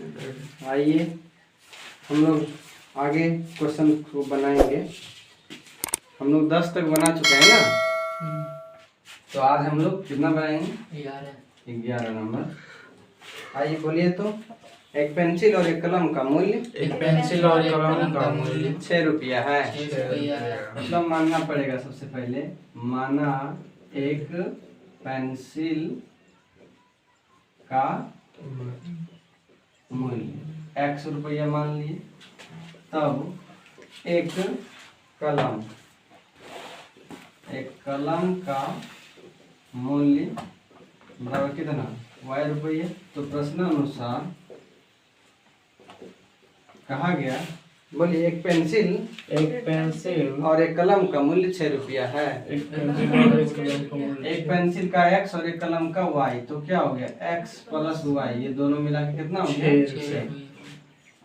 आइए हम लोग आगे क्वेश्चन को बनाएंगे। हम लोग 10 तक बना चुके हैं ना, तो आज हम लोग कितना बनाएंगे? 11 नंबर। आइए बोलिए तो। एक पेंसिल और एक कलम का मूल्य, एक पेंसिल और कलम का मूल्य 6 रुपया है। 6 रुपया। मतलब मानना पड़ेगा सबसे पहले, माना एक पेंसिल का मूल्य 100 रुपया मान लिए, तब एक कलम का मूल्य बराबर कितना? y रुपये। तो प्रश्न अनुसार कहा गया, बोलिए एक पेंसिल और एक कलम का मूल्य 6 रुपया है। एक पेंसिल और एक कलम का मूल्य एक पेंसिल का x और एक कलम का y, तो क्या हो गया? x प्लस y, ये दोनों मिला के कितना हो गया? 6।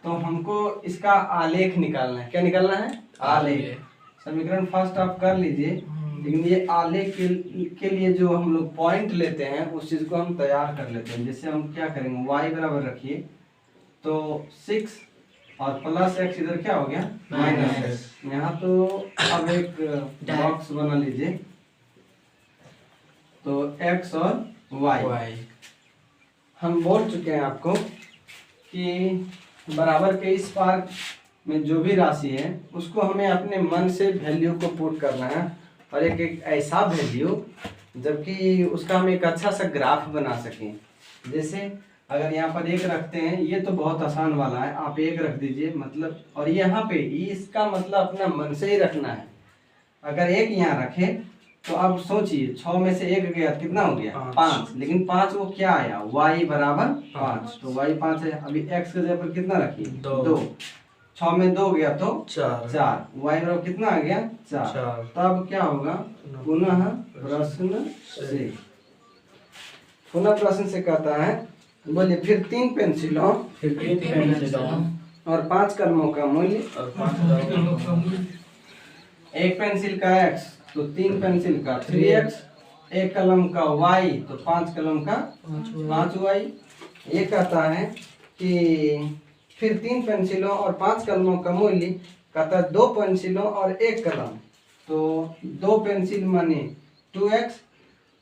तो हमको इसका आलेख निकालना है। क्या निकालना है? आलेख। समीकरण फर्स्ट आप कर लीजिए, लेकिन ये आलेख के लिए जो हम लोग पॉइंट लेते हैं उस चीज को हम तैयार कर लेते हैं। जैसे हम क्या करेंगे, y बराबर रखिए, तो 6 और प्लस x इधर क्या हो गया? Minus x। यहाँ तो अब एक बॉक्स बना लीजिए, तो x और y हम बोल चुके हैं आपको कि बराबर के इस पार में जो भी राशि है उसको हमें अपने मन से वैल्यू को पुट करना है, और एक ऐसा वैल्यू जबकि उसका हम एक अच्छा सा ग्राफ बना सकें। जैसे अगर यहाँ पर 1 रखते हैं, ये तो बहुत आसान वाला है, आप 1 रख दीजिए मतलब, और यहाँ पे इसका मतलब अपना मन से ही रखना है। अगर 1 यहाँ रखे तो अब सोचिए 6 में से 1 गया, कितना हो गया? 5। लेकिन 5 वो क्या आया? y बराबर 5, तो y 5 है। अभी x के जगह पर कितना रखिए? 2। 6 में 2 गया तो 4। y बराबर कितना आ गया? 4। तब क्या होगा? पुनः प्रश्न से कहता है, बोलिए फिर 3 पेंसिलों और 5 कलमों का मूल्य। एक पेंसिल का x तो 3 पेंसिल का 3x, एक कलम का y तो 5 कलम का 5y। ये कहता है कि फिर 3 पेंसिलों और 5 कलमों का मूल्य, कहता है 2 पेंसिलों और 1 कलम, तो 2 पेंसिल माने 2x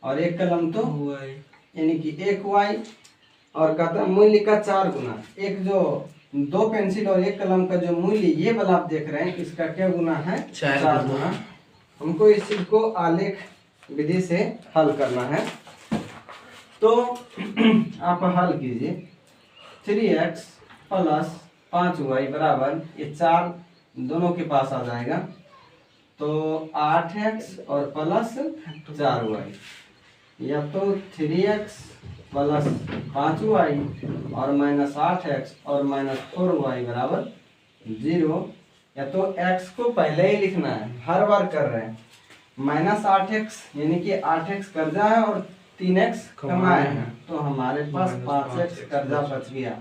और 1 कलम तो y, यानी कि 1y। और कहता है मूल्य का 4 गुना। एक जो 2 पेंसिल और 1 कलम का जो मूल्य ये वाला आप देख रहे हैं, इसका क्या गुना है? 4 गुना। हमको इस चीज को आलेख विधि से हल करना है, तो आप हल कीजिए। 3x प्लस 5y बराबर, ये 4 दोनों के पास आ जाएगा, तो 8x और प्लस 4y, या तो 3x प्लस 5y और माइनस 8x और माइनस 4y बराबर 0, या तो x को पहले ही लिखना है, हर बार कर रहे हैं। माइनस 8x यानी कि 8x कर्जा है और 3x कमाए हैं, तो हमारे पास 5x कर्जा बच गया।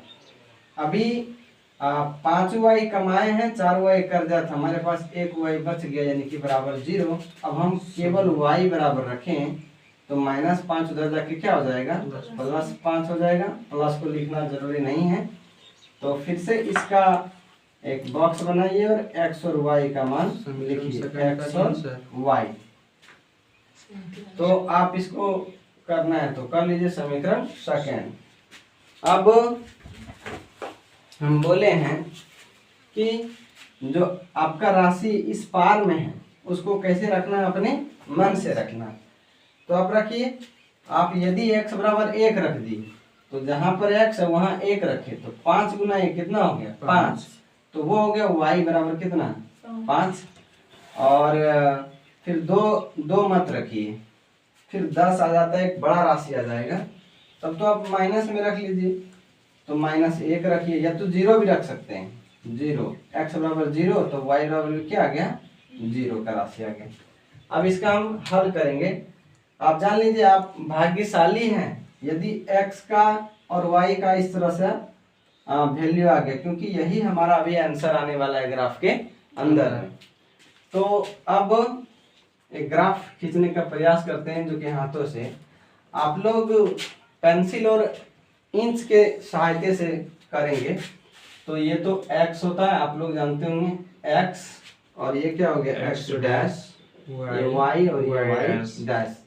अभी 5y कमाए हैं, 4y कर्जा था, हमारे पास 1y बच गया, यानी कि बराबर 0। अब हम केवल y बराबर रखें तो माइनस 5 उधर जाके क्या हो जाएगा? प्लस 5 हो जाएगा। प्लस को लिखना जरूरी नहीं है, तो फिर से इसका एक बॉक्स बनाइए और x और y का मान लिखिए, x और y। तो आप इसको करना है तो कर लीजिए समीकरण सेकेंड। अब हम बोले हैं कि जो आपका राशि इस पार में है उसको कैसे रखना है? अपने मन से रखना है। तो आप रखिए, आप यदि x बराबर 1 रख दिए तो जहां पर x है वहां 1 रखे, तो 5 गुना 1 कितना हो गया? 5। तो वो हो गया y बराबर कितना? 5। और फिर 2 मत रखिए, फिर 10 आ जाता है, एक बड़ा राशि आ जाएगा, तब तो आप माइनस में रख लीजिए, तो माइनस 1 रखिए, या तो 0 भी रख सकते हैं। 0, x बराबर 0 तो y बराबर क्या आ गया? 0 का राशि आ गया। अब इसका हम हल करेंगे। आप जान लीजिए आप भाग्यशाली हैं यदि x का और y का इस तरह से वैल्यू आ गया, क्योंकि यही हमारा अभी आंसर आने वाला है ग्राफ के अंदर है। तो अब एक ग्राफ खींचने का प्रयास करते हैं, जो कि हाथों से आप लोग पेंसिल और इंच के सहायता से करेंगे तो ये तो x होता है, आप लोग जानते होंगे x, और ये क्या हो गया x डैश, ये y और ये y डैश।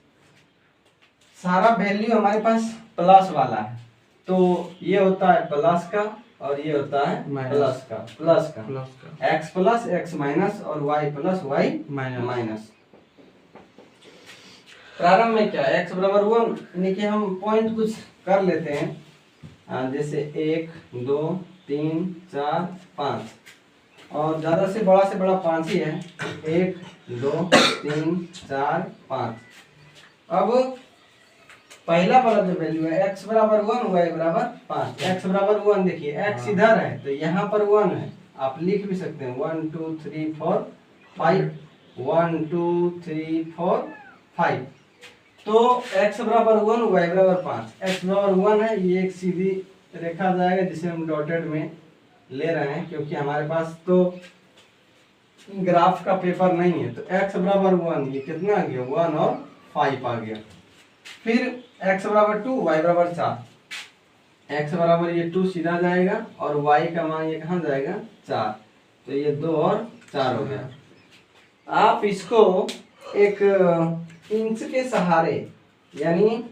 सारा वैल्यू हमारे पास प्लस वाला है, तो ये होता है प्लस का और ये होता है प्लस का x प्लस x माइनस और y प्लस y माइनस। प्रारंभ में क्या x बराबर 1, यानी कि हम पॉइंट कुछ कर लेते हैं, जैसे 1 2 3 4 5, और ज्यादा से बड़ा 5 ही है, 1 2 3 4 5। अब पहला वाला जो वैल्यू है x बराबर 1 y बराबर 5, x बराबर 1, देखिए x इधर है तो यहाँ पर 1 है, आप लिख भी सकते हैं 1 2 3 4 5, 1 2 3 4 5। तो x बराबर 1 y बराबर 5, x बराबर 1 है, ये एक सीधी रेखा जाएगा जिसे हम डॉटेड में ले रहे हैं क्योंकि हमारे पास तो ग्राफ का पेपर नहीं है। तो x बराबर 1, ये कितना आ गया 1 और 5 आ गया। फिर x बराबर 2 y बराबर 4, x बराबर ये 2 सीधा जाएगा और y का मान ये कहाँ जाएगा 4, तो ये 2 और 4 हो गया। आप इसको एक इंच के सहारे, यानी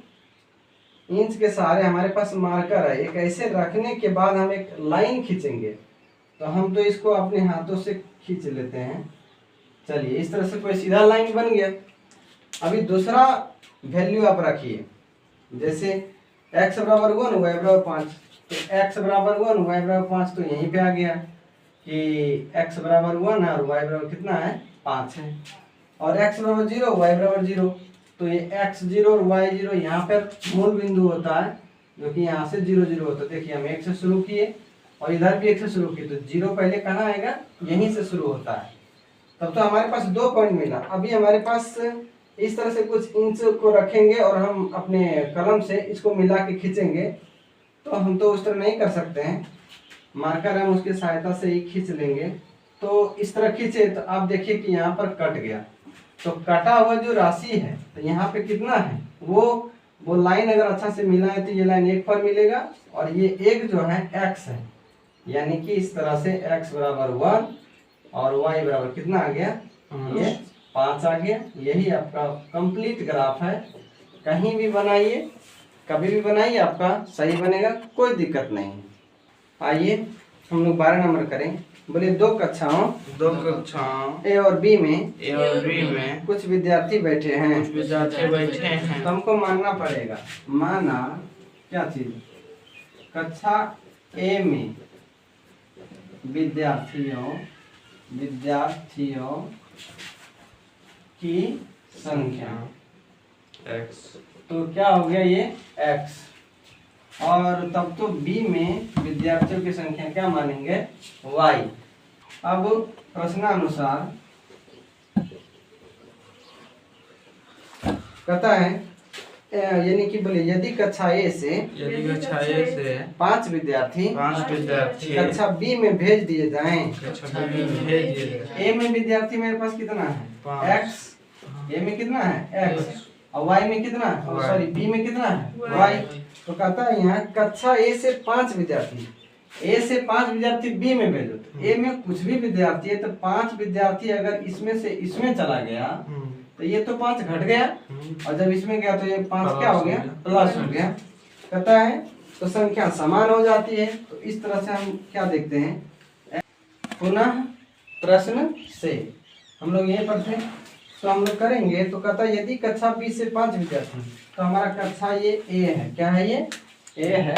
इंच के सहारे हमारे पास मार्कर है, एक ऐसे रखने के बाद हम एक लाइन खींचेंगे, तो हम तो इसको अपने हाथों से खींच लेते हैं। चलिए इस तरह से कोई सीधा लाइन बन गया। अभी दूसरा वैल्यू आप रखिए, जैसे x बराबर 1 y बराबर 5, तो x बराबर 1 y बराबर 5 तो यहीं पे आ गया कि x बराबर 1 है और y बराबर कितना है 5 है, और x बराबर 0 y बराबर 0, तो ये x 0 और y 0 यहाँ पर मूल बिंदु होता है, जो कि यहाँ से 0 0 होता है। देखिए हम 1 से शुरू किए और इधर भी 1 से शुरू किए, तो 0 पहले कहाँ आएगा, यहीं से शुरू होता है। तब तो हमारे पास 2 पॉइंट मिला। अभी हमारे पास इस तरह से कुछ इंच को रखेंगे और हम अपने कलम से इसको मिला के खींचेंगे, तो हम तो उस तरह नहीं कर सकते हैं, मार्कर हम उसकी सहायता से ही खींच लेंगे। तो इस तरह खींचे तो आप देखिए कि यहाँ पर कट गया, तो कटा हुआ जो राशि है तो यहाँ पे कितना है, वो लाइन अगर अच्छा से मिला है तो ये लाइन 1 पर मिलेगा, और ये एक जो है x है, यानी कि इस तरह से x बराबर 1 और y बराबर कितना आ गया, ये 5 आ गया। यही आपका कंप्लीट ग्राफ है। कहीं भी बनाइए, कभी भी बनाइए, आपका सही बनेगा, कोई दिक्कत नहीं है। आइए हम लोग 12 नंबर करें। बोले दो कक्षाओं ए और बी में कुछ विद्यार्थी बैठे हैं, तो हमको मानना पड़ेगा, माना क्या चीज, कक्षा ए में विद्यार्थियों की संख्या x, तो क्या हो गया ये x, और तब तो b में विद्यार्थियों की संख्या क्या मानेंगे y। अब प्रश्नानुसार कहता है, यानी कि बोले यदि कक्षा ए से 5 विद्यार्थी कक्षा बी में भेज दिए जाएं, ए में विद्यार्थी मेरे पास कितना है x, ए में कितना है x, और y में कितना है, सॉरी बी में कितना है y। तो कहता है यहाँ कक्षा ए से 5 विद्यार्थी, ए से 5 विद्यार्थी बी में भेजो, तो ए में कुछ भी विद्यार्थी है, तो 5 विद्यार्थी अगर इसमें से इसमें चला गया तो ये तो 5 घट गया, और जब इसमें गया तो ये 5 क्या हो गया, प्लस हो गया। कहता है तो संख्या समान हो जाती है। तो इस तरह से हम क्या देखते हैं, पुनः प्रश्न से हम लोग यहीं पर थे, तो हम लोग करेंगे। तो कहता है यदि कक्षा बी से 5 विद्यार्थी, तो हमारा कक्षा ये ए है, क्या है ये ए है,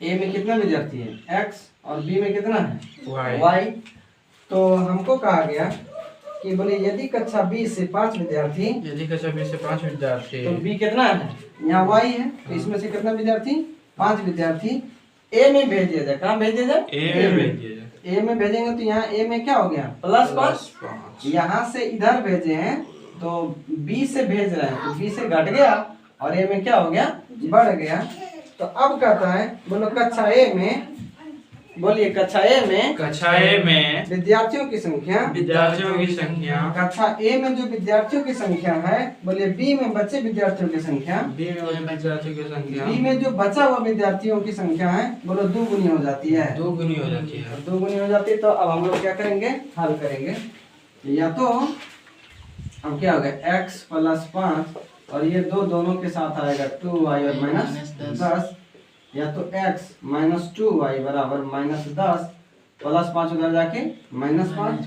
ए में कितना विद्यार्थी है x, और बी में कितना है y। तो हमको कहा गया कि बोले यदि कक्षा बी से 5 विद्यार्थी, तो बी कितना है, यहाँ y है, तो इसमें से कितना विद्यार्थी 5 विद्यार्थी ए में भेज दिया जाए। कहाँ भेज दिया जाए, ए में भेजेंगे, तो यहाँ ए में क्या हो गया +5, यहाँ से इधर भेजे हैं तो बी से भेज रहे हैं, तो बी से घट गया और ए में क्या हो गया, बढ़ गया। तो अब कहता है बोलो कक्षा ए में बोलिए कक्षा ए में विद्यार्थियों की संख्या कक्षा ए में जो विद्यार्थियों की संख्या है, बोलिए बी में बचे विद्यार्थियों की संख्या, बी में जो बचा हुआ विद्यार्थियों की संख्या है, बोलो दुगुनी हो जाती है, दोगुनी हो जाती है। दुगुनी हो जाती है। तो अब हम लोग क्या करेंगे, हल करेंगे। या तो अब क्या हो गया x प्लस 5 और ये दोनों के साथ आएगा 2y और माइनस 10, या तो x माइनस 2y बराबर माइनस 10 प्लस 5 उधर जाके माइनस 5,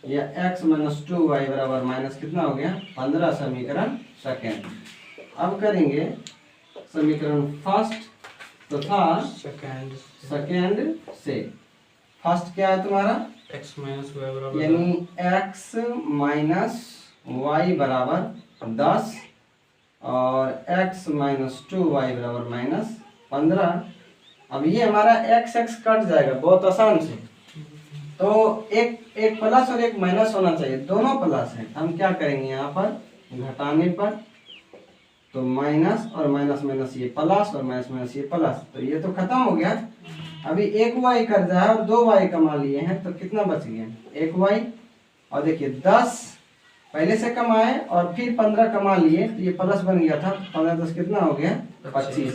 या x माइनस 2y बराबर माइनस कितना हो गया 15 समीकरण सेकेंड। अब करेंगे समीकरण फर्स्ट तथा सेकेंड से। फर्स्ट क्या है तुम्हारा, x माइनस y बराबर यानी x माइनस y बराबर 10 और x माइनस 2y बराबर माइनस 15। अब ये हमारा x कट जाएगा बहुत आसान से, तो एक प्लस और एक माइनस होना चाहिए, दोनों प्लस है। हम क्या करेंगे यहाँ पर घटाने पर, तो माइनस और माइनस माइनस ये प्लस और माइनस माइनस ये प्लस, तो ये तो खत्म हो गया। अभी एक y कर जाए और 2y कमा लिए हैं, तो कितना बच गया, एक y। और देखिए 10 पहले से कमाए और फिर 15 कमा लिए, तो ये प्लस बन गया था, 15 10 कितना हो गया 25।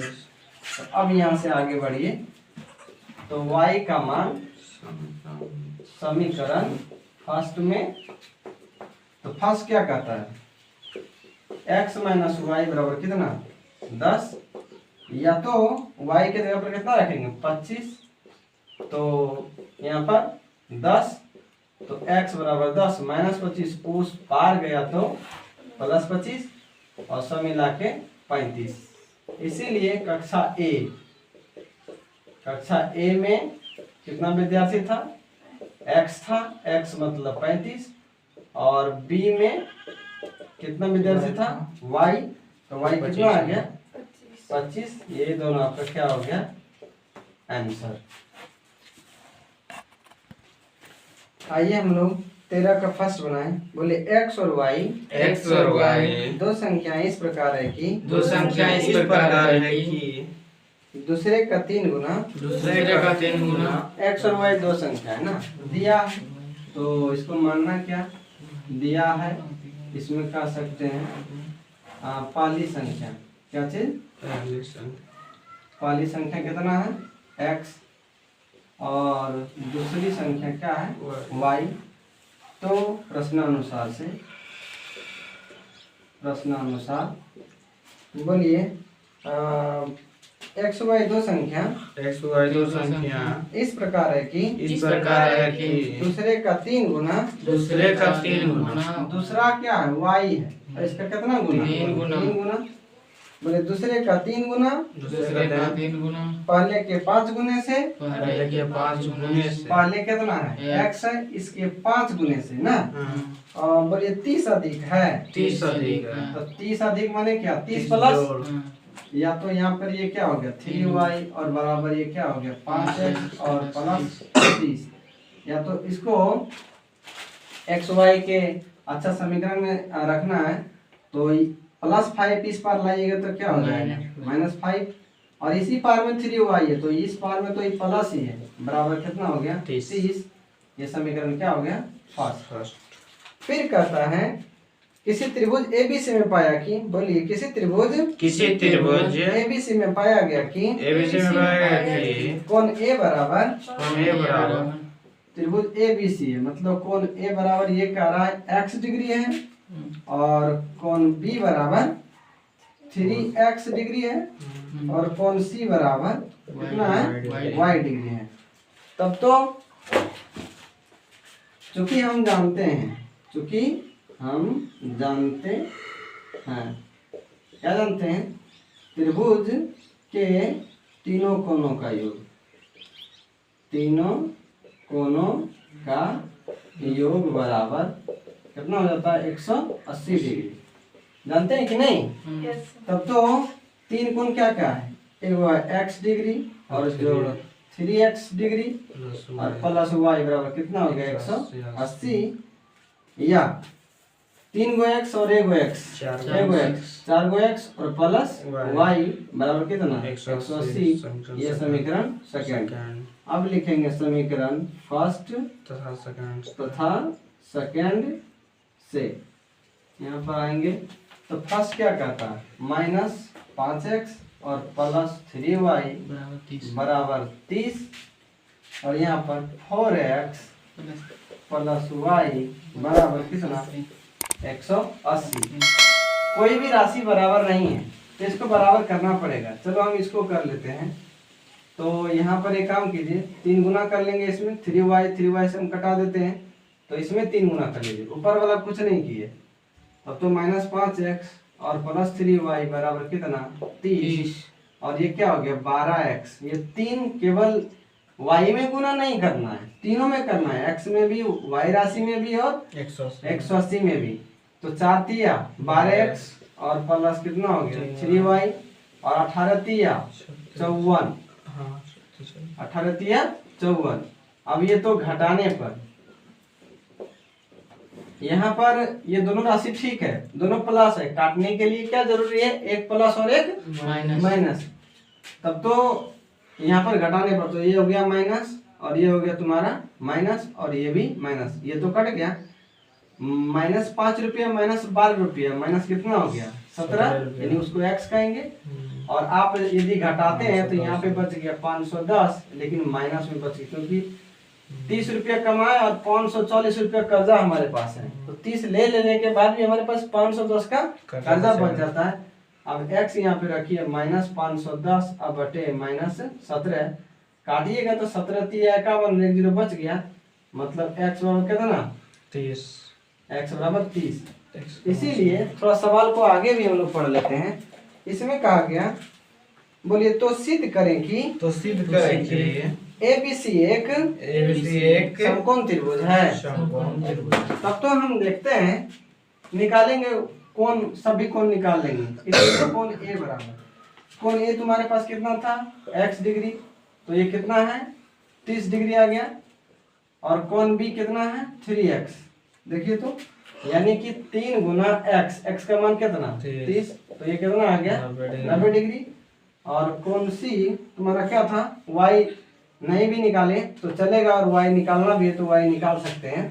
तो अब यहाँ से आगे बढ़िए, तो y का मान समीकरण फर्स्ट में, तो फर्स्ट क्या कहता है x माइनस वाई बराबर कितना 10, या तो y के जगह पर कितना रखेंगे 25, तो यहाँ पर 10, तो x बराबर 10 माइनस 25 उस पार गया तो प्लस 25 और सब मिला के 35। इसीलिए कक्षा ए में कितना विद्यार्थी था, x था, x मतलब 35, और b में कितना विद्यार्थी था y, तो y कितना आ गया 25। ये दोनों आपका क्या हो गया आंसर। आइए हम लोग 13 का फर्स्ट बनाएं। बोले x और y दो संख्याएं इस प्रकार है कि दूसरे का 3 गुना x और y दो संख्या है ना, दिया तो इसको मानना क्या दिया है, इसमें कह सकते हैं पाली संख्या। क्या चीज, पाली संख्या कितना है x और दूसरी संख्या क्या है y। तो प्रश्नानुसार बोलिए x y दो संख्या इस प्रकार है कि दूसरे का 3 गुना दूसरा क्या है y है, और इसका कितना गुना 3 गुना। बोले दूसरे का 3 गुना पहले के 5 गुने से पहले कितना है x है, इसके 5 गुने से ना। और बोलिए 30 अधिक है, तो 30 अधिक माने क्या 30 प्लस, या तो यहाँ पर ये क्या हो गया 3y और बराबर ये क्या हो गया 5x और प्लस 30, या तो इसको x y के अच्छा समीकरण में रखना है, तो प्लस 5 इस पार लाइएगा तो क्या हो जाएगा -5, और इसी पार में 3y है, तो इस पार में तो ये प्लस ही है, बराबर कितना हो गया 30। ये समीकरण क्या हो गया फर्स्ट। फिर कहता है किसी त्रिभुज ABC में पाया कि, बोलिए किसी त्रिभुज ABC में पाया गया कि कोण A बराबर त्रिभुज ABC है, मतलब कोण A बराबर ये कह रहा है x डिग्री है, और कोण B बराबर 3x डिग्री है, और कोण C बराबर कितना है y डिग्री है। तब तो चूंकि हम जानते हैं क्या जानते हैं, त्रिभुज के तीनों कोणों का योग बराबर कितना हो जाता है 180 डिग्री। जानते हैं कि नहीं? तब तो 3 कोण क्या क्या है, एक x डिग्री और जो 3x डिग्री और प्लस y बराबर कितना हो गया 180, या 3 गो एक्स और 1 गो एक्स, 4 गो एक्स, 4 गो एक्स और प्लस वाई बराबर कितना 180। 180। ये समीकरण सेकंड। सेकंड अब लिखेंगे समीकरण फर्स्ट तथा सेकंड तथा सेकंड से। यहाँ पर आएंगे तो फर्स्ट क्या कहता है, -5x और प्लस 3y बराबर 30, और यहाँ पर 4x प्लस y बराबर कितना 180। कोई भी राशि बराबर नहीं है तो इसको बराबर करना पड़ेगा। चलो हम इसको कर लेते हैं। तो यहाँ पर एक काम कीजिए, 3 गुना कर लेंगे इसमें, 3y से हम कटा देते हैं तो इसमें 3 गुना कर लीजिए, ऊपर वाला कुछ नहीं किए। तब तो -5x और प्लस 3y बराबर कितना 30, और ये क्या हो गया 12x। ये 3 केवल y में गुना नहीं करना है, तीनों में करना है, x में भी, y राशि में भी और 180 में भी। तो 4 तिया 12x और प्लस कितना हो गया 3y और 18 तिया 54, 18 तिया 54। अब ये तो घटाने पर यहाँ पर ये दोनों राशि ठीक है, दोनों प्लस है, काटने के लिए क्या जरूरी है, एक प्लस और एक माइनस। तब तो यहाँ पर घटाने पर तो ये हो गया माइनस और ये हो गया तुम्हारा माइनस और ये भी माइनस, ये तो कट गया। -5 रुपया -12 रुपया माइनस कितना हो गया 17, यानी उसको x कहेंगे। और आप यदि घटाते हैं तो यहाँ पे बच गया 510, लेकिन माइनस में बच गया क्योंकि 30 रुपया कमाए और 540 रुपया कर्जा हमारे पास है, तो 30 ले लेने के बाद भी हमारे पास 510 का कर्जा बच जाता है। अब x यहाँ पे रखिए -510 अब बटे -17, काटिएगा तो 17 3 51, 1 0 बच गया, मतलब x बराबर कितना 30, x बराबर 30। इसीलिए थोड़ा सवाल को आगे भी हम लोग पढ़ लेते हैं। इसमें कहा गया, बोलिए तो सिद्ध करें कि ABC एक समकोण त्रिभुज है। तब तो हम देखते हैं, निकालेंगे कोण, सभी कोण निकाल लेंगे। इसलिए कोण A बराबर, कोण A तुम्हारे पास कितना था x डिग्री, तो ये कितना है 30 डिग्री आ गया, और कोण B कितना है 3x। देखिए तो यानी कि 3 गुना x का मान कितना 30, तो ये कितना आ गया 90 डिग्री। और कोण C तुम्हारा क्या था, y नहीं भी निकाले तो चलेगा, और y निकालना भी है तो y निकाल सकते हैं।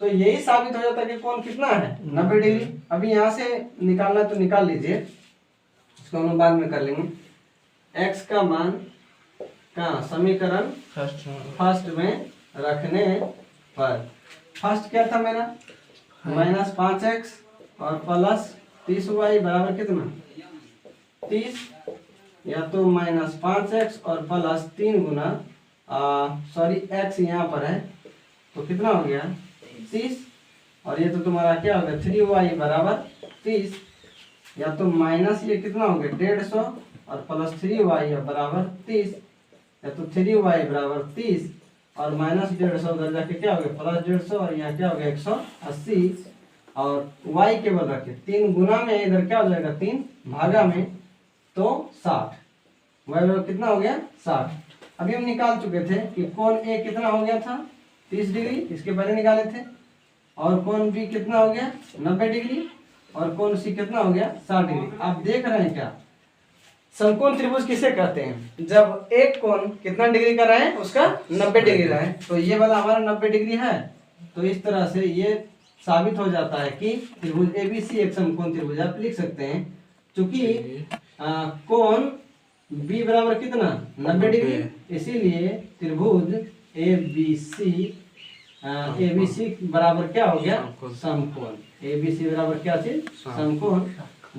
तो यही साबित हो जाता है कि कोण कितना है 90 डिग्री। अभी यहाँ से निकालना तो निकाल लीजिए, इसको हम बाद में कर लेंगे। x का मान कहाँ, समीकरण फर्स्ट में रखने पर, फर्स्ट क्या था मेरा -5x और प्लस 30y बराबर कितना 30, या तो -5x और प्लस 3 गुना सॉरी x यहाँ पर है तो कितना हो गया 30, और ये तो तुम्हारा क्या हो गया 3y बराबर 30, या तो माइनस ये कितना हो गया 150 और प्लस 3y बराबर 30, या तो 3y बराबर 30 और -150 उधर जाके क्या हो गया +150, और यहाँ क्या हो गया 180, और y केवल रखे 3 गुना में, इधर क्या हो जाएगा 3 भागा में, तो 60, y बराबर कितना हो गया 60। अभी हम निकाल चुके थे कि कोण A कितना हो गया था 30 डिग्री, इसके पहले निकाले थे, और कोण B कितना हो गया 90 डिग्री, और कोण C कितना हो गया 60 डिग्री। आप देख रहे हैं क्या, समकोण त्रिभुज किसे कहते हैं, जब एक कोण कितना डिग्री का रहे उसका 90 डिग्री रहे। तो ये वाला हमारा 90 डिग्री है, तो इस तरह से ये साबित हो जाता है कि त्रिभुज ABC एक समकोण त्रिभुज। आप लिख सकते हैं क्योंकि कोण B बराबर कितना 90 डिग्री, इसीलिए त्रिभुज ABC बराबर क्या हो गया समकोण। ABC बराबर क्या चीज समकोण,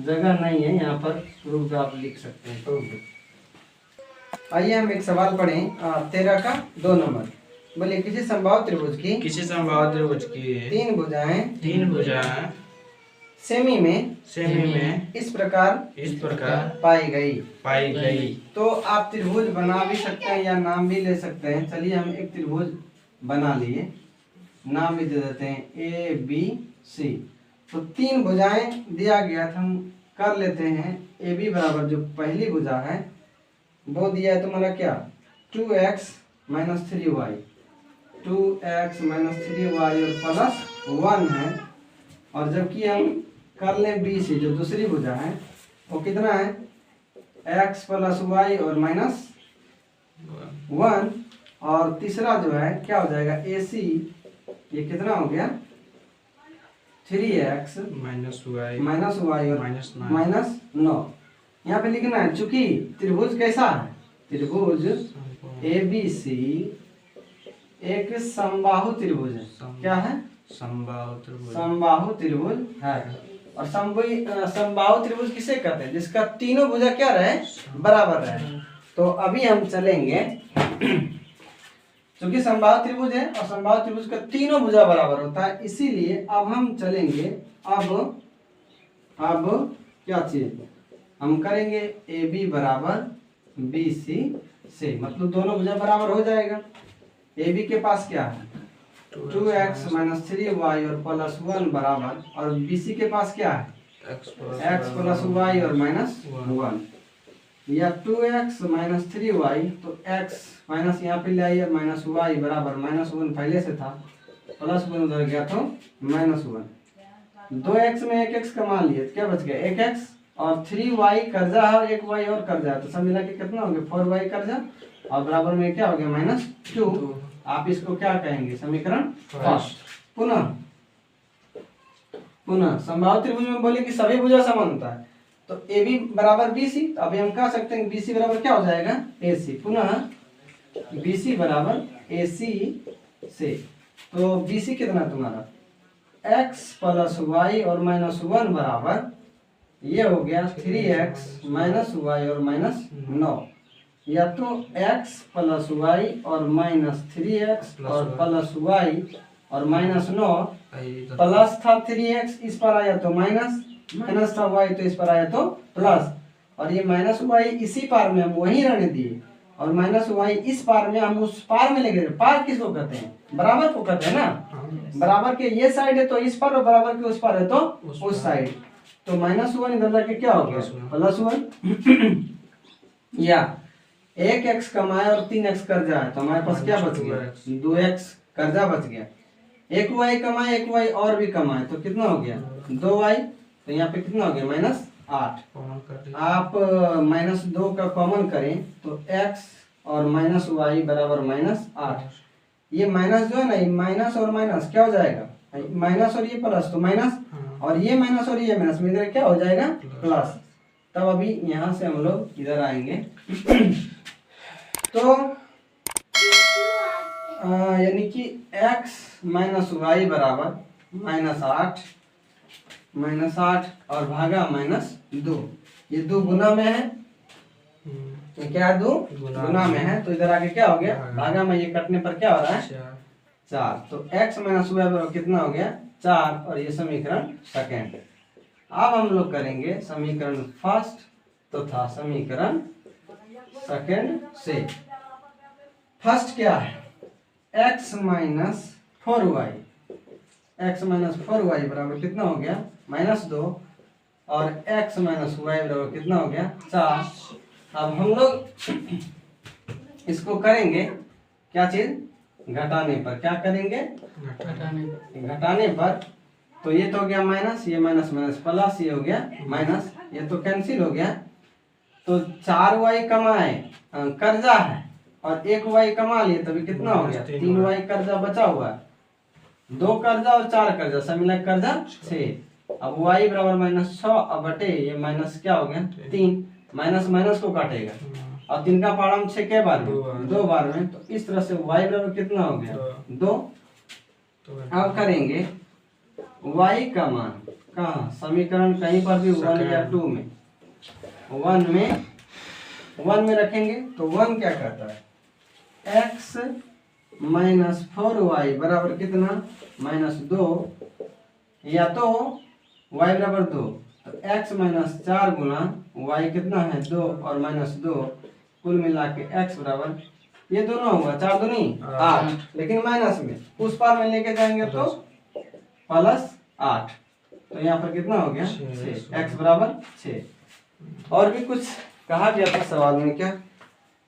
जगह नहीं है यहाँ पर, प्रूफ आप लिख सकते हैं प्रूफ। आइए हम एक सवाल पढ़ें 13 का 2 नंबर। बोलिए किसी समबाहु त्रिभुज की 3 भुजाएं सेमी में इस प्रकार पाई गई। तो आप त्रिभुज बना भी सकते हैं या नाम भी ले सकते हैं। चलिए हम एक त्रिभुज बना लिए, नाम भी दे देते हैं ABC। तो 3 भुजाएं दिया गया था, हम कर लेते हैं। AB बराबर जो पहली भुजा है वो दिया है तुम्हारा क्या 2x - 3y, 2x - 3y और प्लस 1 है, और जबकि हम कर लें बी सी, जो दूसरी भुजा है वो कितना है, एक्स प्लस वाई और माइनस 1, और तीसरा जो है क्या हो जाएगा ए सी, ये कितना हो गया 3x माइनस वाई और माइनस 9। यहाँ पे लिखना है, चूंकि त्रिभुज कैसा है, त्रिभुज ए बी सी एक समबाहु त्रिभुज है। क्या है, समबाहु त्रिभुज। समबाहु त्रिभुज है। और समबाहु त्रिभुज किसे कहते हैं, जिसका तीनों भुजा क्या रहे, बराबर रहे। तो अभी हम चलेंगे, क्योंकि समबाहु त्रिभुज है और समबाहु त्रिभुज का तीनों भुजा बराबर होता है, इसीलिए अब हम चलेंगे, अब क्या चीज हम करेंगे, ए बी बराबर बी सी से, मतलब दोनों भुजा बराबर हो जाएगा। ए बी के पास क्या है 2x माइनस 3y और प्लस 1 बराबर, और बी सी के पास क्या है x प्लस वाई और माइनस 1, या 2x माइनस 3y, तो x माइनस यहाँ पे ले आई और माइनस वाई बराबर माइनस 1 पहले से था, प्लस 1 उधर गया तो माइनस 1। 2x में 1x कमा लिए तो क्या बच गया 1x, और 3y कर्जा है और 1y और कर्जा है, तो सब मिला के कितना हो गया 4y कर्जा, और बराबर में क्या हो गया माइनस 2। आप इसको क्या कहेंगे, समीकरण फर्स्ट। पुनः समबाहु त्रिभुज में बोले कि सभी भुजा समान होता है, तो ए बी बराबर बी सी, तो अभी हम कह सकते हैं बी सी बराबर क्या हो जाएगा ए सी। पुनः बी सी बराबर ए सी से, तो बी सी कितना तुम्हारा x प्लस वाई और माइनस 1 बराबर, ये हो गया 3x माइनस वाई और माइनस 9, या तो x प्लस वाई और माइनस 3x और प्लस वाई और माइनस 9, प्लस था 3x इस पर आया तो माइनस, माइनस था y तो इस पर आया तो प्लस, और ये माइनस y इसी पार में हम वहीं रहने दिए, और माइनस y इस पार में हम उस पार में ले गए। पार किसको कहते हैं, बराबर को कहते हैं ना, बराबर के ये साइड है तो इस पर, और बराबर के उस पर है तो उस साइड, तो माइनस 1 इधर जाके क्या हो गया प्लस 1, या 1x कमाया और 3x कर्जा है, तो हमारे पास क्या बच गया 2x कर्जा बच गया। 1y कमाए, 1y और भी कमाए, तो कितना हो गया 2y, तो यहाँ पे कितना हो गया माइनस 8। आप माइनस 2 का कॉमन करें तो x और माइनस वाई बराबर माइनस 8। ये माइनस जो है ना, ये माइनस और माइनस क्या हो जाएगा, माइनस और ये प्लस तो माइनस, और ये माइनस और ये माइनस में इधर क्या हो जाएगा प्लस। तब अभी यहाँ से हम लोग इधर आएंगे तो यानी कि x माइनस वाई बराबर माइनस 8 और भागा माइनस 2, ये 2 गुना में है, तो क्या 2 गुना में है, तो इधर आगे क्या हो गया भागा में, ये कटने पर क्या हो रहा है 4, तो x माइनस वाई बराबर कितना हो गया 4, और ये समीकरण सेकेंड। अब हम लोग करेंगे समीकरण फर्स्ट तथा समीकरण सेकेंड से। फर्स्ट क्या है x minus 4y, x minus 4y बराबर कितना हो गया माइनस 2, और x माइनस वाई बराबर कितना हो गया 4। अब हम लोग इसको करेंगे क्या चीज, घटाने पर। क्या करेंगे घटाने पर, तो ये तो हो गया माइनस, ये माइनस माइनस प्लस, ये हो गया माइनस, ये तो कैंसिल हो गया। तो 4y कमाए कर्जा है और 1y कमा लिए, तभी कितना हो गया 3y कर्जा बचा हुआ है, 2 कर्जा और 4 कर्जा सब मिला कर्जा 6। अब y बराबर माइनस 6, अब बटे ये माइनस क्या हो गया 3, माइनस माइनस को काटेगा, और 3 का पारा 6 के बार में 2 बार में, तो इस तरह से y बराबर कितना हो गया 2। अब करेंगे y का मान कहाँ, समीकरण कहीं पर भी 1 या 2 में, 1 में रखेंगे तो 1 क्या कहता है x माइनस 4y बराबर कितना माइनस 2, या तो y बराबर 2, तो x माइनस 4 गुना y कितना है 2 और माइनस 2, कुल मिला के x बराबर, ये दोनों होगा 4 दूनी 8, लेकिन माइनस में उस पार में लेके जाएंगे तो प्लस 8, तो यहाँ पर कितना हो गया 6, x बराबर 6। और भी कुछ कहा गया था सवाल में क्या,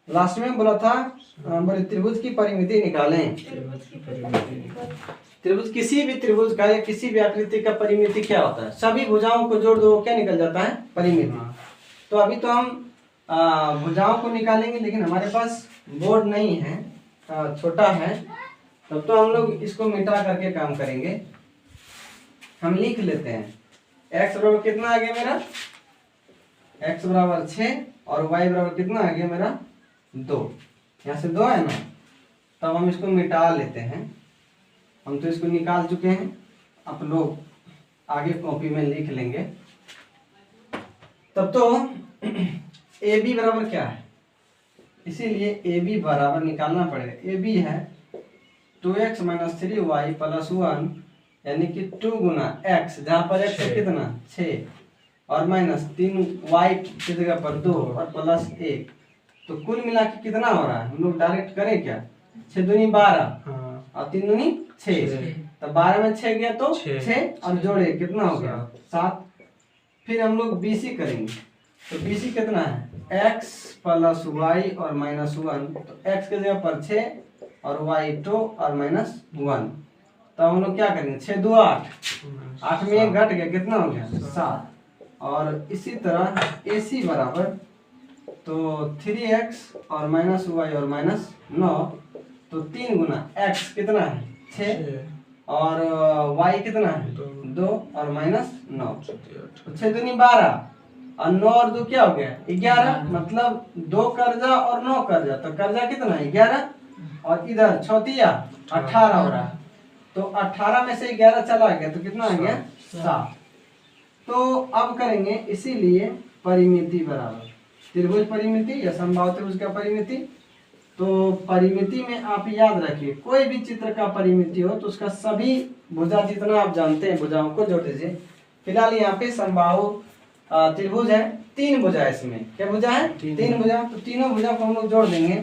लास्ट में बोला था बोले त्रिभुज की परिमिति निकालें। त्रिभुज की परिमिति। त्रिभुज किसी भी त्रिभुज का या किसी भी आकृति का परिमिति क्या होता है? सभी भुजाओं को जोड़ दो, क्या निकल जाता है? परिमिति। हाँ। तो अभी तो हम भुजाओं को निकालेंगे, लेकिन हमारे पास बोर्ड नहीं है, छोटा है, तब तो हम लोग इसको मिटा करके काम करेंगे। हम लिख लेते हैं x बराबर कितना आ गया मेरा? x बराबर 6 और y बराबर कितना आ गया मेरा? 2। यहाँ से 2 है ना, तब हम इसको मिटा लेते हैं। हम तो इसको निकाल चुके हैं, आप लोग आगे कॉपी में लिख लेंगे। तब तो ए बी बराबर क्या है? इसीलिए ए बी बराबर निकालना पड़ेगा। ए बी है 2x - 3y + 1, यानी कि 2 गुना x, जहाँ पर x है कितना? 6, और -3y की जगह पर 2 और +1, तो कुल मिला के कितना हो रहा है? हम लोग डायरेक्ट करें क्या? 6 दूनी 12 हाँ। और 3 दूनी 6, तो 12 में 6 गया तो 6 और जोड़े कितना हो गया? 7। फिर हम लोग BC करेंगे, तो BC कितना है? x + y और -1, तो x की जगह पर 6 और y 2 और -1, तो हम लोग क्या करेंगे? 6 2 8, 8 में 1 घट गया, कितना हो गया? 7। और इसी तरह AC बराबर, तो 3x और -y और -9, तो 3 गुना x कितना है? 6 और y कितना है? 2 और -9, तो 6 दूनी 12 और 9 और 2 क्या हो गया? 11, मतलब 2 कर्जा और 9 कर्जा, तो कर्जा कितना है? 11, और इधर 6 18 हो रहा है, तो 18 में से 11 चला गया, तो कितना आ गया? 7। तो अब करेंगे इसीलिए परिमिति बराबर त्रिभुज परिमिति या समबाहु त्रिभुज का परिमिति। तो परिमिति में आप याद रखिए, कोई भी चित्र का परिमिति हो तो उसका सभी भुजा जितना आप जानते हैं भुजाओं को जोड़ दीजिए। फिलहाल यहाँ पे समबाहु त्रिभुज है, 3 भुजा है इसमें। क्या भुजा है? 3 भुजा। तो तीनों भुजा को हम लोग जोड़ देंगे,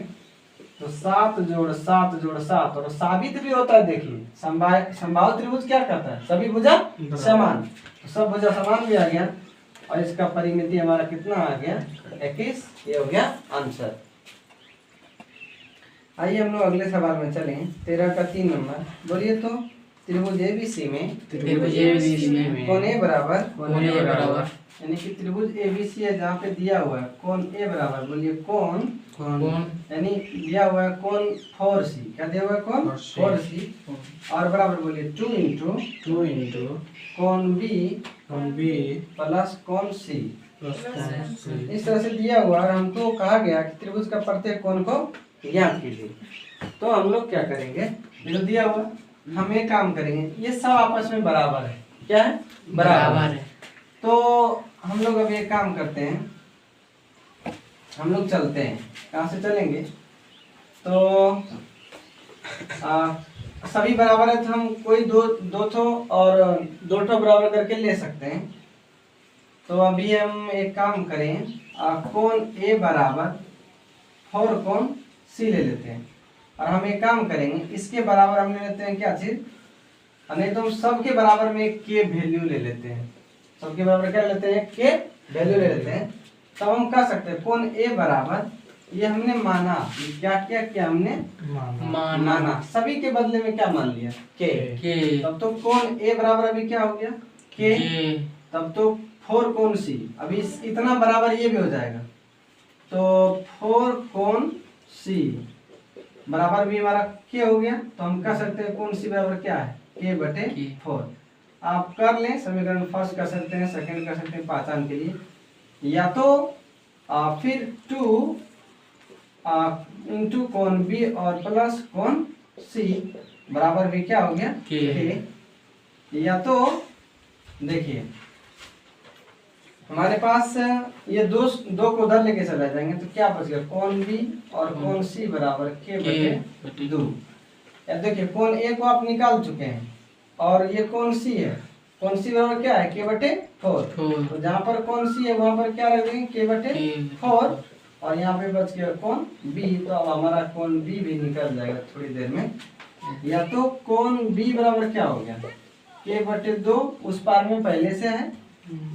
तो 7 जोड़ 7 जोड़ 7, और साबित भी होता है। देखिए समबाहु त्रिभुज क्या कहता है? सभी भुजा समान, तो सब भुजा समान भी आ गया, और इसका परिमिति हमारा कितना आ गया? 21। ये हो गया आंसर। आइए हम लोग अगले सवाल में चलें। 13 का 3 नंबर बोलिए तो। त्रिभुज ABC में कोण A बराबर, यानी कि त्रिभुज ABC है जहाँ पे दिया हुआ है कोण A बराबर, बोलिए कोण, यानी दिया हुआ है कोण 4C। क्या दिया हुआ है? कोण 4C, और बराबर बोलिए 2 इंटू कोण B प्लस कोण C। इस तरह से दिया हुआ है, हमको कहा गया कि त्रिभुज का प्रत्येक कोण को ज्ञात कीजिए। तो हम लोग क्या करेंगे? जो दिया हुआ हम एक काम करेंगे, ये सब आपस में बराबर है। क्या है? बराबर है। तो हम लोग अब एक काम करते हैं, हम लोग चलते हैं। कहाँ से चलेंगे? तो सभी बराबर है, तो हम कोई दो ठो और 2 ठो बराबर करके ले सकते हैं। तो अभी हम एक काम करें, कोण A बराबर 4 कोण C ले लेते हैं, और हम एक काम करेंगे, इसके बराबर हम ले लेते हैं क्या चीज? नहीं तो हम सबके बराबर में K वैल्यू ले लेते हैं। सबके बराबर क्या लेते हैं? K वैल्यू ले लेते हैं। तब हम कह सकते हैं कोण A बराबर, ये हमने माना, क्या क्या हमने माना, सभी के बदले में क्या मान लिया? K। तब तो कोण A बराबर अभी क्या हो गया? K। तब तो 4 कोण C, अभी इतना बराबर ये भी हो जाएगा, तो 4 कोण C बराबर भी हमारा K हो गया। तो हम कह सकते हैं कोण C बराबर क्या है? K/4। आप कर लें, समीकरण फर्स्ट कर सकते हैं, सेकंड कर सकते हैं पहचान के लिए, या तो फिर 2 इंटू कोण B और प्लस कोण C बराबर भी क्या हो गया? K। या तो देखिए हमारे पास ये दो को उधर लेके चला जाएंगे, तो क्या बच गया? कोण B और कोण C बराबर K/2। अब देखिए कोण A को आप निकाल चुके हैं, और ये कोण C है, कोण C बराबर क्या है? K/4। तो जहाँ पर कोण C है वहां पर क्या रख देंगे? K/4, और यहाँ पे बच गया कोण B, तो अब हमारा कोण B भी निकल जाएगा थोड़ी देर में। या तो कोण B बराबर क्या हो गया? K/2 उस पार में पहले से है,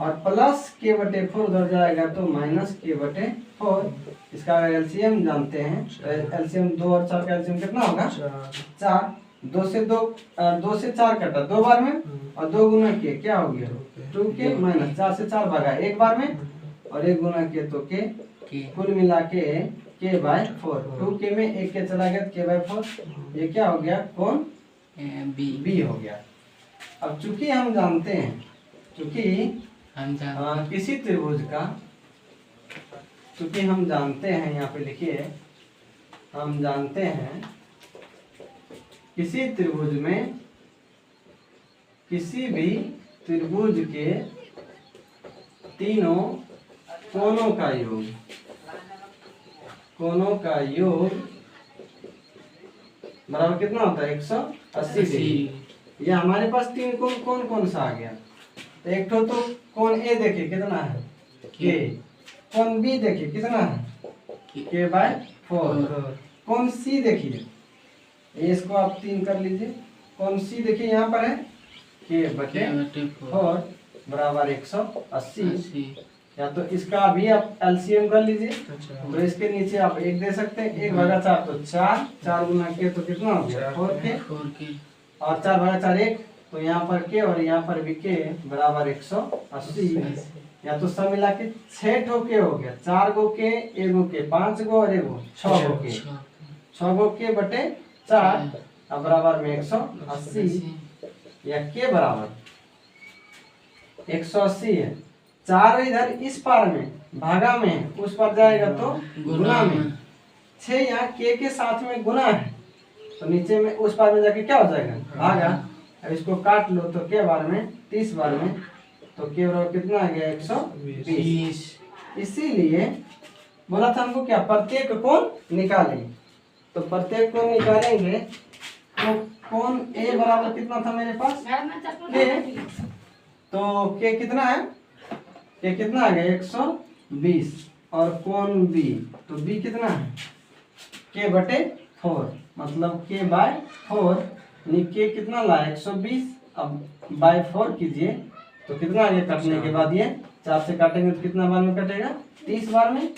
और प्लस k/4 उधर जाएगा तो -k/4। इसका एलसीएम जानते हैं, तो एलसीएम 2 और 4 का एलसीएम कितना होगा? 4। 2 से 4 कटा 2 बार में, और 2 गुना k क्या हो गया? 2k माइनस 4 से 4 भागा 1 बार में, और 1 गुना k तो k, कुल मिला के k/4। 2k में 1 k चला गया k/4, ये क्या हो गया? कौन? b हो गया। अब चूंकि हम जानते हैं, किसी त्रिभुज का, चूंकि हम जानते हैं, यहाँ पे लिखिए, हम जानते हैं किसी त्रिभुज में, किसी भी त्रिभुज के तीनों कोणों का योग, कोणों का योग बराबर कितना होता है? 180 डिग्री। ये हमारे पास तीन कोण कौन सा आ गया? तो एक तो कोण ए देखिए कितना है? k। कोण बी देखिए कितना है? k/4। कोण सी देखिए, इसको आप 3 कर लीजिए। कोण सी देखिए यहाँ पर है k/4 बराबर 180। या तो इसका भी आप एलसीएम कर लीजिए, तो इसके नीचे आप 1 दे सकते हैं। 1/4 तो 4 गुना k तो कितना हो गया? 4k, और 4/4 1, तो यहाँ पर k और यहाँ पर भी k बराबर 180। या तो सब मिला के 6 ठो k हो गया। 4 गो k, 1 गो k, 5 गो और 1 गो 6 गो k, 6 गो k/4 अब बराबर में 180। या k बराबर 180 है। 4 इधर इस पार में भागा में, उस पर जाएगा तो गुना में। 6 यहाँ k के साथ में गुना है, तो नीचे में उस पार में जाके क्या हो जाएगा? भागा। अब इसको काट लो तो k बार में 30 बार में, तो k बराबर कितना आ गया? 120। इसीलिए बोला था हमको क्या? प्रत्येक कोण निकालें। तो प्रत्येक कोण निकालेंगे तो कोण a बराबर कितना था मेरे पास? k। तो k कितना है? k कितना आ गया? 120। और कोण b, तो b कितना है? k/4, मतलब k/4। k कितना ला? 120। अब बाय 4 कीजिए तो कितना आ गया काटने के बाद? ये 4 से काटेंगे तो कितना बार में कटेगा? 30 बार में।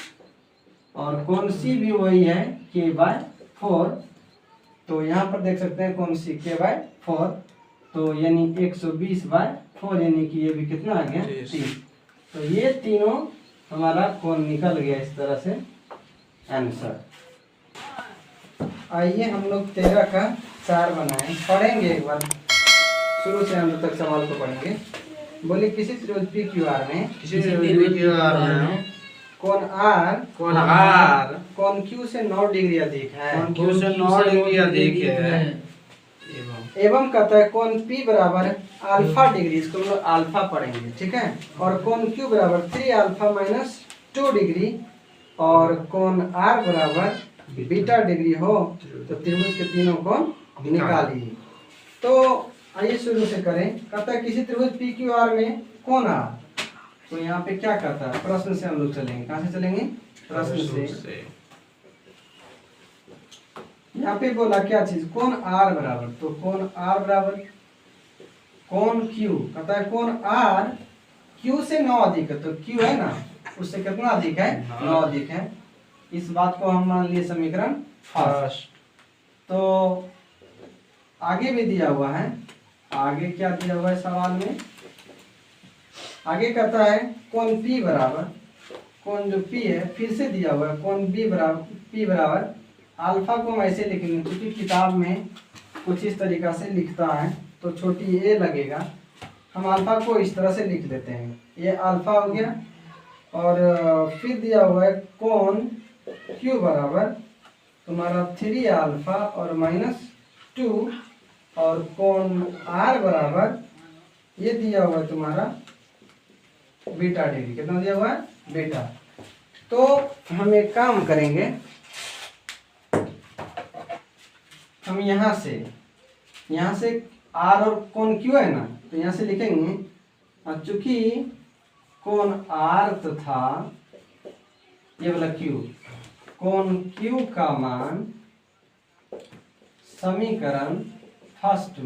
और कोण सी भी वही है k/4। तो यहाँ पर देख सकते हैं कोण सी k/4, तो यानी 120/4, यानी कि ये भी कितना आ गया? 30। तो ये तीनों हमारा कोण निकल गया इस तरह से आंसर। आइए हम लोग 13 का 4 बनाएं, पढ़ेंगे एक बार शुरू से अंत तक सवाल को पढ़ेंगे। बोले किसी त्रिभुज PQR में, कोण R कोण Q से 9 डिग्री अधिक है, एवं कहता है कोण P बराबर अल्फा डिग्री, इसको हम लोग अल्फा पढ़ेंगे, ठीक है। और कोण Q बराबर 3α - 2 डिग्री, और कोण R बराबर बीटा डिग्री हो, तो त्रिभुज के तीनों कोण निकालिए। तो आइए शुरू से करें। कहता है किसी त्रिभुज PQR में कोण R, तो यहाँ पे क्या कहता है? प्रश्न से हम लोग चलेंगे। कहाँ से चलेंगे? प्रश्न से। यहाँ पे बोला क्या चीज? कोण R बराबर, तो कोण R बराबर कोण Q। कहता है कोण R Q से 9 अधिक है, तो Q है ना, उससे कितना अधिक है? 9 अधिक है। इस बात को हम मान लिए समीकरण फर्स्ट। तो आगे भी दिया हुआ है, आगे क्या दिया हुआ है सवाल में? आगे कहता है कोण P बराबर, कोण जो P है फिर से दिया हुआ है, कोण P बराबर अल्फा को हम ऐसे लिखेंगे, क्योंकि किताब में कुछ इस तरीका से लिखता है तो छोटी a लगेगा, हम अल्फा को इस तरह से लिख देते हैं। ये अल्फा हो गया। और फिर दिया हुआ है कोण Q बराबर तुम्हारा 3α और -2, और कोण R बराबर ये दिया हुआ है तुम्हारा बीटा डिग्री। कितना दिया हुआ है? बीटा। तो हम एक काम करेंगे, हम यहाँ से R और कोण Q है ना, तो यहाँ से लिखेंगे, और चूंकि कोण R तथा ये वाला Q, कोण Q का मान समीकरण फर्स्ट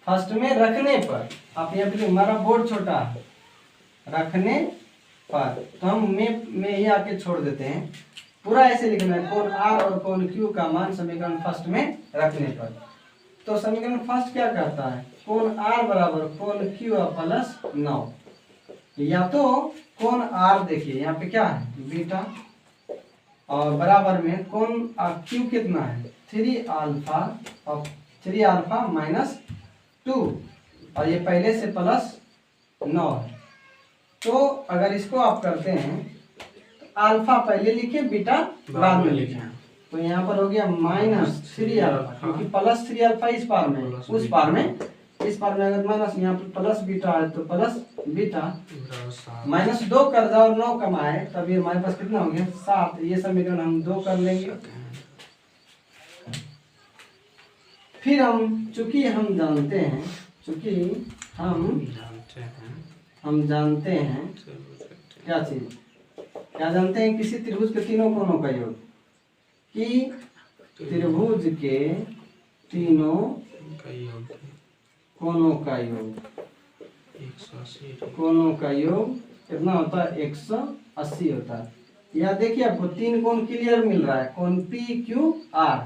फर्स्ट में रखने पर, आप यहाँ पे हमारा बोर्ड छोटा है, रखने पर, तो हम में ही आके छोड़ देते हैं। पूरा ऐसे लिखना है, कोण आर और कोण क्यू का मान समीकरण फर्स्ट में रखने पर। तो समीकरण फर्स्ट क्या कहता है, कोण आर बराबर कोण क्यू प्लस 9। या तो कोण आर देखिए यहाँ पे क्या है बीटा, और बराबर में कोण क्यू कितना है 3 अल्फा, और 3 अल्फा माइनस 2, और ये पहले से प्लस 9 है। तो अगर इसको आप करते हैं तो अल्फा पहले लिखे बीटा बाद में लिखे, तो यहाँ पर हो गया -3 अल्फा, क्योंकि +3 अल्फा इस पार में, उस पार में, इस पार में अगर माइनस यहाँ पर प्लस बीटा है तो प्लस बीटा, -2 कर जाओ और 9 कमाए, तब ये हमारे पास कितना हो गया 7। ये समीकरण हम 2 कर लेंगे। फिर हम चूंकि हम जानते हैं, हम जानते हैं क्या चीज, क्या जानते हैं, किसी त्रिभुज के तीनों कोणों का योग, कि त्रिभुज के तीनों कोणों का योग, कोणों का योग कितना होता है 180 होता है। या देखिए आपको 3 कोण क्लियर मिल रहा है, कोण पी क्यू आर,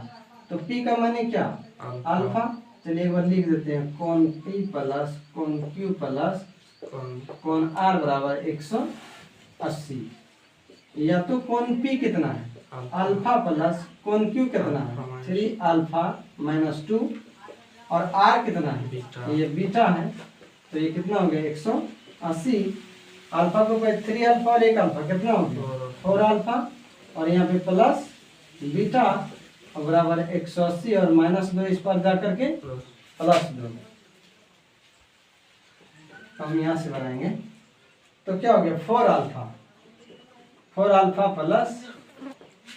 तो पी का माने क्या अल्फा, चलिए एक बार लिख देते हैं, कोण पी प्लस कोण क्यू प्लस कोण आर बराबर 180। या तो कोण पी कितना है अल्फा प्लस कोण क्यू कितना है 3 अल्फा माइनस 2, और आर कितना है ये बीटा है, तो ये कितना हो गया 180। अल्फा को 3 अल्फा और 1 अल्फा कितना हो गया 4 अल्फा, और यहाँ पे प्लस बीटा और बराबर 180, और -2 इस पर जा करके +2। हम यहाँ से बनाएंगे तो क्या हो गया 4 अल्फा प्लस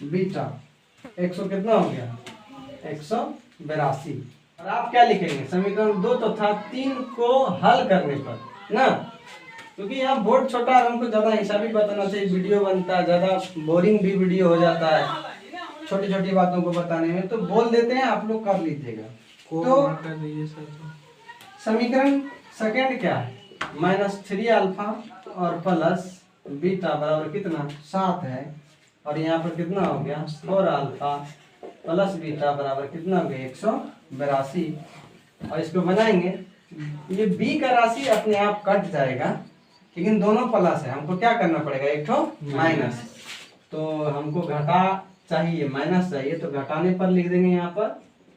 बीटा 100 कितना हो गया 182। और आप क्या लिखेंगे समीकरण 2 तथा 3 को हल करने पर ना, क्योंकि यहाँ बोर्ड छोटा है, हमको ज्यादा हिसाब भी बताना चाहिए, वीडियो बनता है, ज्यादा बोरिंग भी वीडियो हो जाता है छोटी छोटी बातों को बताने में, तो बोल देते हैं, आप लोग कर लीजिएगा। तो समीकरण सेकंड क्या है -3 अल्फा और प्लस बीटा बराबर कितना 7 है, और यहाँ पर कितना हो गया 4 अल्फा प्लस बीटा बराबर कितना हो गया 182। और इसको बनाएंगे, ये बी का राशि अपने आप कट जाएगा, लेकिन दोनों प्लस है, हमको क्या करना पड़ेगा एक ठो माइनस, तो हमको घटा चाहिए माइनस चाहिए, तो घटाने पर लिख देंगे, यहाँ पर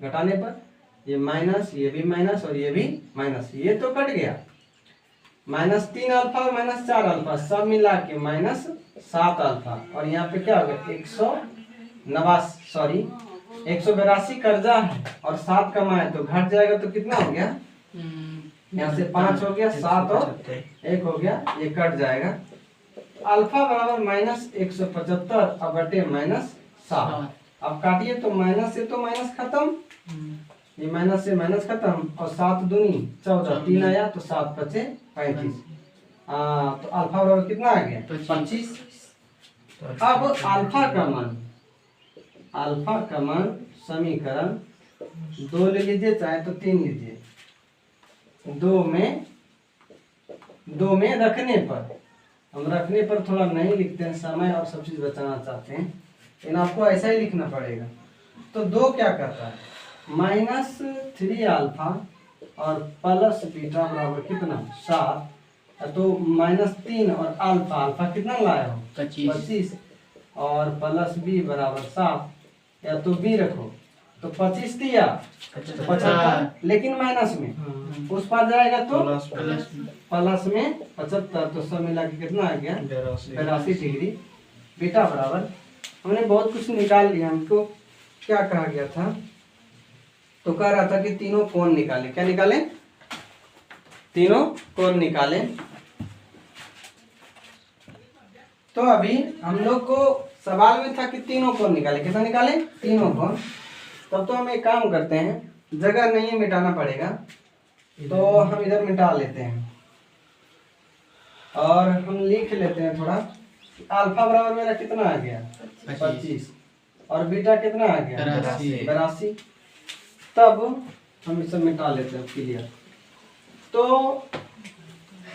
घटाने पर ये माइनस, ये भी माइनस और ये भी माइनस, ये तो कट गया, -3 अल्फा और -4 अल्फा सब मिला के -7 अल्फा, और यहाँ पे क्या हो गया 182 कर्जा है और 7 कमाए तो घट जाएगा, तो कितना हो गया यहाँ से 5 हो गया, 7 और 1 हो गया, ये कट जाएगा। अल्फा बराबर -175 अब बटे -7, अब काटिए तो माइनस से तो माइनस खत्म, ये माइनस से माइनस खत्म, और 7 दूनी 14, 3 आया तो 7 बचे 35। तो अल्फा बराबर कितना आ गया 25। अब अल्फा का मान समीकरण 2 ले लीजिए चाहे तो 3 लीजिए, 2 में रखने पर, हम रखने पर थोड़ा नहीं लिखते हैं, समय और सब चीज बचाना चाहते हैं, लेकिन आपको ऐसा ही लिखना पड़ेगा। तो 2 क्या करता है -3 अल्फा और प्लस बीटा बराबर कितना 7, तो -3 और अल्फा कितना लाया हो 25, और प्लस बी बराबर 7, या तो बी रखो तो 25 दिया 75, लेकिन माइनस में उस पार जाएगा तो प्लस में 75, तो सब मिला के कितना आ गया 82 डिग्री। बीटा बराबर हमने बहुत कुछ निकाल लिया, हमको क्या कहा गया था, तो कह रहा था कि तीनों कोण निकालें, क्या निकालें तीनों कोण निकालें। तो अभी हम लोग को सवाल में था कि तीनों कोण निकालें, कितना निकालें तीनों कोण। तब तो हम एक काम करते हैं, जगह नहीं है मिटाना पड़ेगा, तो हम इधर मिटा लेते हैं और हम लिख लेते हैं थोड़ा, अल्फा बराबर मेरा कितना आ गया 25, और बीटा कितना आ गया 82। तब हम इसे मिटा लेते हैं क्लियर। तो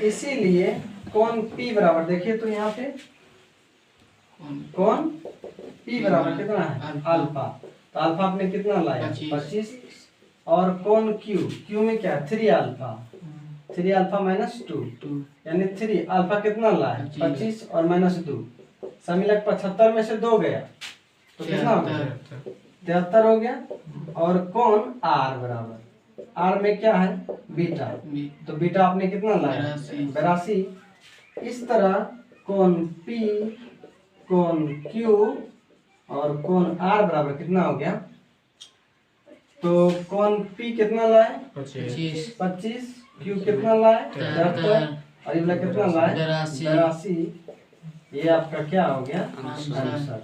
इसीलिए कौन P बराबर, देखिए तो यहाँ पे कौन P बराबर कितना है अल्फा, तो अल्फा आपने कितना लाया 25, और कौन Q में क्या है 3 अल्फा, 3 अल्फा माइनस 2, यानी 3 अल्फा कितना लाया 25 और माइनस 2, सब मिला 75 में से 2 गया तो कितना हो गया 73 हो गया। और कौन R बराबर, R में क्या है बीटा, तो बीटा आपने कितना लाया 82। इस तरह कौन P, कौन Q और कौन R बराबर कितना हो गया, तो कौन P कितना लाए 25, Q कितना लाए 73 और ये वाला कितना लाए 82। ये आपका क्या हो गया आंसर।